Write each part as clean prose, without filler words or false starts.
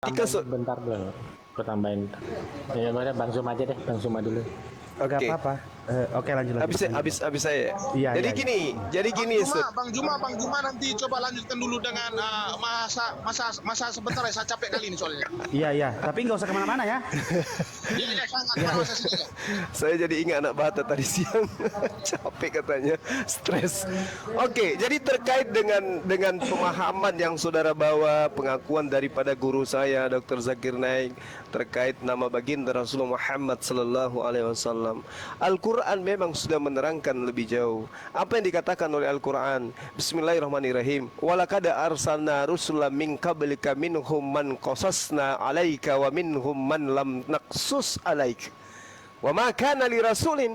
Tambahin Tiga bentar dulu. Aku tambahin. Ya udah Bang Zuma aja deh, Bang Zuma dulu. Oke. Oke. Apa-apa. Oke, lanjut lanjut. Habis saya. Iya, Jadi iya, iya. gini, jadi Bang gini, Juma, Sud. Bang Juma nanti coba lanjutkan dulu dengan masa sebentar ya, saya capek kali ini soalnya. Iya, iya. Tapi nggak usah kemana-mana ya. Iya, iya, sangat masa sini ya. Saya jadi ingat anak Bata tadi siang. Capek katanya, stres. Oke, jadi terkait dengan pemahaman yang saudara bawa, pengakuan daripada guru saya Dr. Zakir Naik terkait nama baginda Rasulullah Muhammad sallallahu alaihi wasallam. Al-Qur'an memang sudah menerangkan lebih jauh. Apa yang dikatakan oleh Al-Qur'an? Bismillahirrahmanirrahim. Walaqad arsalna rusulan min qablika minhum man qasasna 'alaika wa minhum man lam naqsus 'alaika. Wa ma kana li rasulin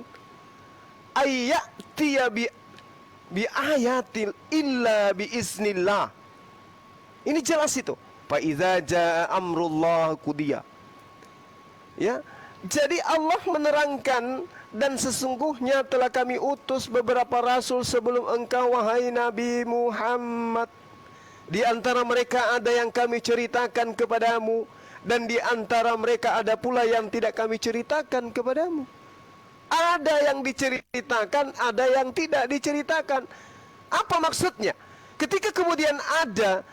ayyatiya bi ayatin illa bi iznillah. Ini jelas itu. Fa idza jaa amrullah qudiya. Ya. Jadi Allah menerangkan, dan sesungguhnya telah kami utus beberapa rasul sebelum engkau wahai Nabi Muhammad. Di antara mereka ada yang kami ceritakan kepadamu, dan di antara mereka ada pula yang tidak kami ceritakan kepadamu. Ada yang diceritakan, ada yang tidak diceritakan. Apa maksudnya? Ketika kemudian ada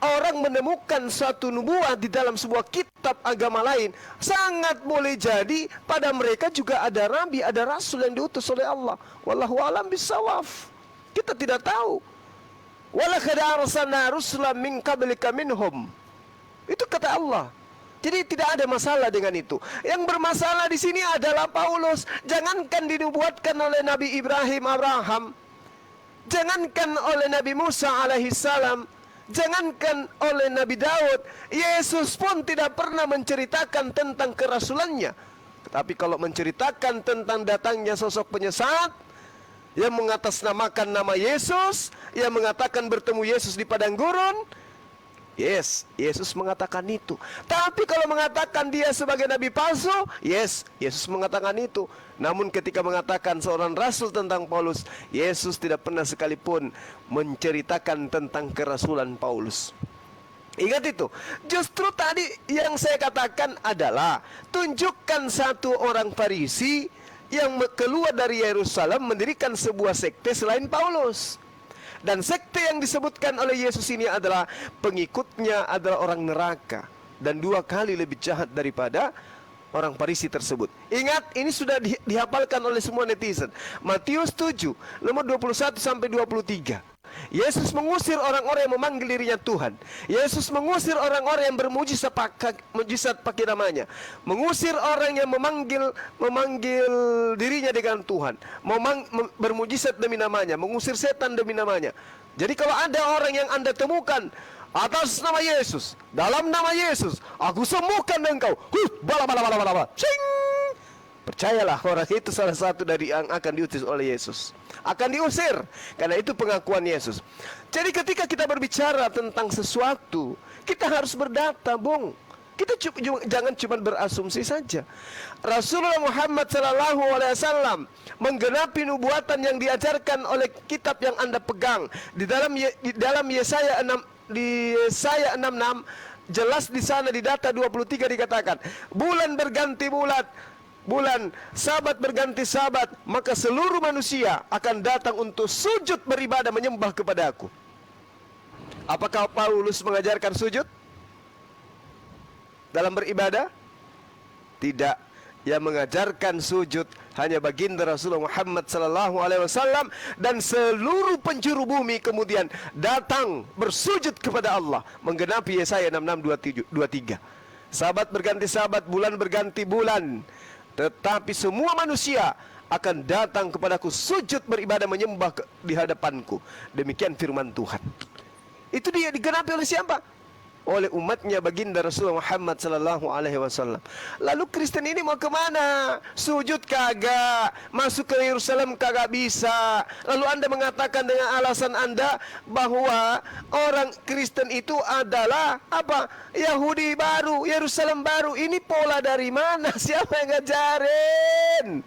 orang menemukan suatu nubuah di dalam sebuah kitab agama lain, sangat boleh jadi pada mereka juga ada nabi, ada rasul yang diutus oleh Allah. Wallahu a'lam bissawab. Kita tidak tahu. Walaqad arsalna rusulan min qablika minhum. Itu kata Allah. Jadi tidak ada masalah dengan itu. Yang bermasalah di sini adalah Paulus. Jangankan dinubuatkan oleh Nabi Ibrahim Abraham, jangankan oleh Nabi Musa alaihissalam, jangankan oleh Nabi Daud, Yesus pun tidak pernah menceritakan tentang kerasulannya. Tetapi kalau menceritakan tentang datangnya sosok penyesat yang mengatasnamakan nama Yesus, yang mengatakan bertemu Yesus di padang gurun, yes, Yesus mengatakan itu. Tapi kalau mengatakan dia sebagai nabi palsu, yes, Yesus mengatakan itu. Namun ketika mengatakan seorang rasul tentang Paulus, Yesus tidak pernah sekalipun menceritakan tentang kerasulan Paulus. Ingat itu. Justru tadi yang saya katakan adalah, tunjukkan satu orang Farisi yang keluar dari Yerusalem mendirikan sebuah sekte selain Paulus. Dan sekte yang disebutkan oleh Yesus ini adalah pengikutnya adalah orang neraka, dan 2 kali lebih jahat daripada orang Farisi tersebut. Ingat, ini sudah dihafalkan oleh semua netizen. Matius 7, nomor 21 sampai 23. Yesus mengusir orang-orang yang memanggil dirinya Tuhan. Yesus mengusir orang-orang yang bermujizat pakai namanya. Mengusir orang yang memanggil dirinya dengan Tuhan, bermujizat demi namanya, mengusir setan demi namanya. Jadi kalau ada orang yang Anda temukan atas nama Yesus, dalam nama Yesus, aku sembuhkan engkau. Bala. Cing! Percayalah, orang itu salah satu dari yang akan diutus oleh Yesus, akan diusir, karena itu pengakuan Yesus. Jadi ketika kita berbicara tentang sesuatu, kita harus berdata, Bung. Kita jangan cuma berasumsi saja. Rasulullah Muhammad SAW menggenapi nubuatan yang diajarkan oleh kitab yang Anda pegang. Di dalam Yesaya 66 jelas di sana di data 23 dikatakan, bulan berganti bulan, sabat berganti sabat, maka seluruh manusia akan datang untuk sujud beribadah menyembah kepada aku. Apakah Paulus mengajarkan sujud dalam beribadah? Tidak. Yang mengajarkan sujud hanya baginda Rasulullah Muhammad SAW, dan seluruh penjuru bumi kemudian datang bersujud kepada Allah menggenapi Yesaya 66:23. Sabat berganti sabat, bulan berganti bulan, tetapi semua manusia akan datang kepadaku sujud beribadah menyembah di hadapanku. Demikian firman Tuhan. Itu dia digenapi oleh siapa? Oleh umatnya baginda Rasulullah Muhammad SAW. Lalu Kristen ini mau kemana? Sujud kagak, masuk ke Yerusalem kagak bisa. Lalu Anda mengatakan dengan alasan Anda bahwa orang Kristen itu adalah apa? Yahudi baru, Yerusalem baru. Ini pola dari mana? Siapa yang ngajarin?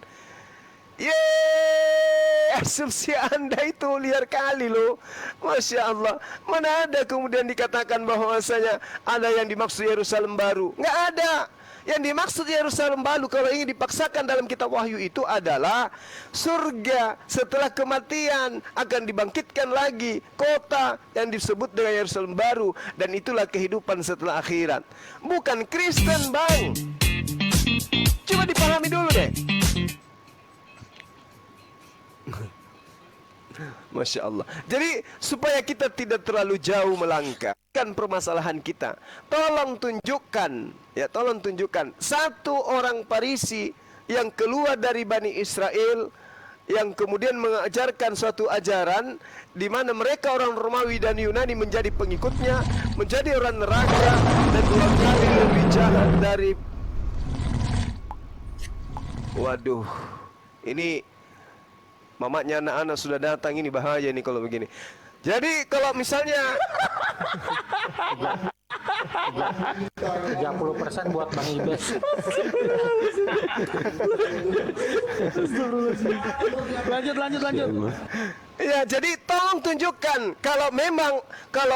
Yeay! asumsi Anda itu liar kali loh. Masya Allah. Mana ada kemudian dikatakan bahwasanya ada yang dimaksud Yerusalem baru. Nggak ada. Yang dimaksud Yerusalem baru kalau ingin dipaksakan dalam kitab Wahyu itu adalah surga setelah kematian akan dibangkitkan lagi kota yang disebut dengan Yerusalem baru, dan itulah kehidupan setelah akhirat. Bukan Kristen, Bang. Coba dipahami dulu deh. Masya Allah. Jadi supaya kita tidak terlalu jauh melangkah permasalahan kita, tolong tunjukkan satu orang Farisi yang keluar dari Bani Israel yang kemudian mengajarkan suatu ajaran di mana mereka orang Romawi dan Yunani menjadi pengikutnya, menjadi orang neraka dan 2 kali lebih jahat dari. Waduh, ini mamaknya anak-anak sudah datang, ini bahaya nih kalau begini. Jadi kalau misalnya 30% buat Bang Ibes. Lanjut. ya, jadi tolong tunjukkan kalau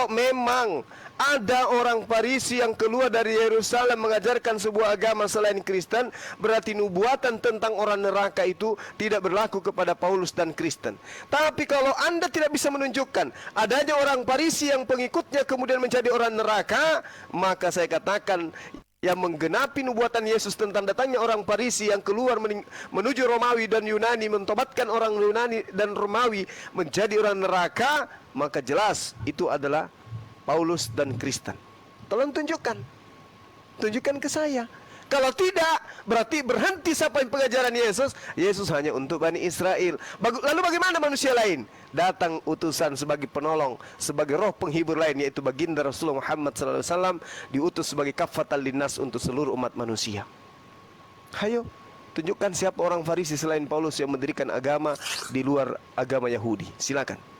memang ada orang Farisi yang keluar dari Yerusalem mengajarkan sebuah agama selain Kristen, berarti nubuatan tentang orang neraka itu tidak berlaku kepada Paulus dan Kristen. Tapi kalau Anda tidak bisa menunjukkan adanya orang Farisi yang pengikutnya kemudian menjadi orang neraka, maka saya katakan yang menggenapi nubuatan Yesus tentang datangnya orang Farisi yang keluar menuju Romawi dan Yunani, mentobatkan orang Yunani dan Romawi menjadi orang neraka, maka jelas itu adalah Paulus dan Kristen. Tolong tunjukkan ke saya. Kalau tidak, berarti berhenti sampai pengajaran Yesus. Yesus hanya untuk Bani Israel. Lalu bagaimana manusia lain? Datang utusan sebagai penolong, sebagai roh penghibur lain, yaitu baginda Rasulullah Muhammad SAW, diutus sebagai kafatal linnas untuk seluruh umat manusia. Hayo, tunjukkan siapa orang Farisi selain Paulus yang mendirikan agama di luar agama Yahudi. Silakan.